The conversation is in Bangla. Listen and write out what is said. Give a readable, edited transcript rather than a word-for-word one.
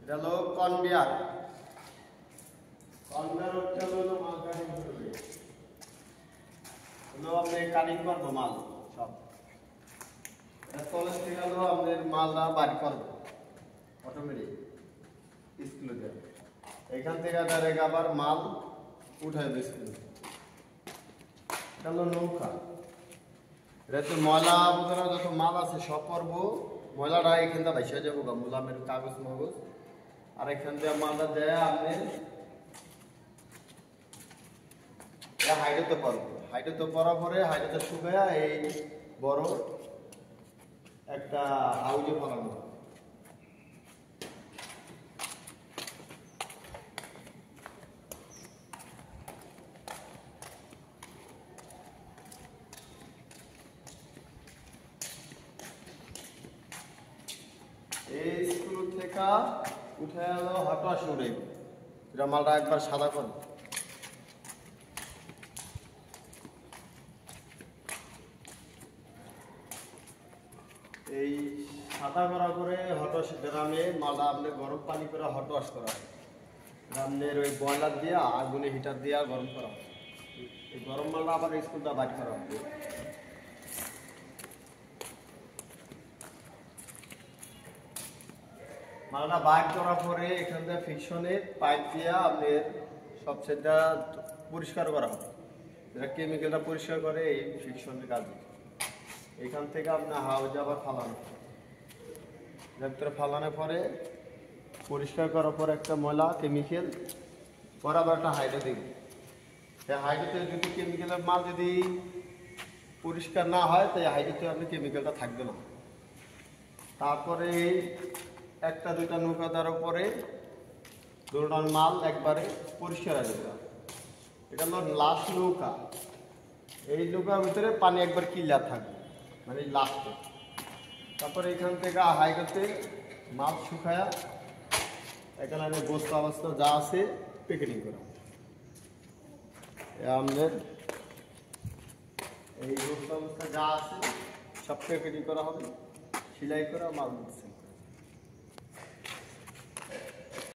হলো কনভেয়ার। কনভেয়ার হচ্ছে হলো মাল কাটিং করবে, হলো আপনি কাটিং করবো মাল সব। কলেজ থেকে হলো আপনার মালটা বাড়ি করবো অটোমেটিক স্কুলে যাবে। এখান থেকে ডাইরেক্ট আবার মাল উঠায় স্কুলে। এটা হলো নৌকা। এটা তো ময়লা আবর্জনা যত মাল আছে সব করবো, ময়লাটা এখান থেকে ভাইসা যাবো মোলামের কাগজ মগজ। আর এখান থেকে মালটা দেয় আপনি হাইডেতে পড়বো। হাইডেতে পড়ার পরে হাইডেতে শুকাইয়া এই বড় একটা হাউজে ফলানো। এই স্ক্রু থেকে উঠে এলো হাঁটা শুনে এটা মালটা একবার সাদা করে। এই সাদা করার পরে হটওয়াশ ড্রামে মালটা আপনি গরম পানি করে হটওয়াশ করা হয়। আপনার ওই বয়লার দিয়ে আগুনে হিটার দিয়ে গরম করা হয়। এই গরম মালটা আবার স্কুলটা বাইর করা হবে। মালটা বাইর করার পরে এখান থেকে ফিকশনের পাইপ দিয়ে আপনার সবচেয়ে পরিষ্কার করা হবে। যেটা কেমিক্যালটা পরিষ্কার করে এই ফিকশনের কাজে। এখান থেকে আপনার হাউজে আবার ফালানো, ভিতরে ফালানোর পরে পরিষ্কার করার পর একটা ময়লা কেমিক্যাল পরে আবার একটা হাইড্রো দিবে। এই হাইড্রোতে যদি কেমিক্যালের মাল যদি পরিষ্কার না হয় তাই হাইড্রোতে আপনি কেমিক্যালটা থাকবে না। তারপরে একটা দুইটা নৌকা দেওয়ার পরে দুটার মাল একবারে পরিষ্কার হয়ে যাবে। এটা হলো লাস্ট নৌকা। এই নৌকার ভিতরে পানি একবার ক্লিয়ার থাকবে, মানে লাস্টে। তারপরে এখান থেকে হাইড্রোতে মাল শুকায়া এখানে আমি বস্তা অবস্থা যা আছে প্যাকেটিং করা। আমাদের এই বস্তা অবস্থা যা আছে সব প্যাকেটিং করা হবে, সেলাই করা মাল দিচ্ছে।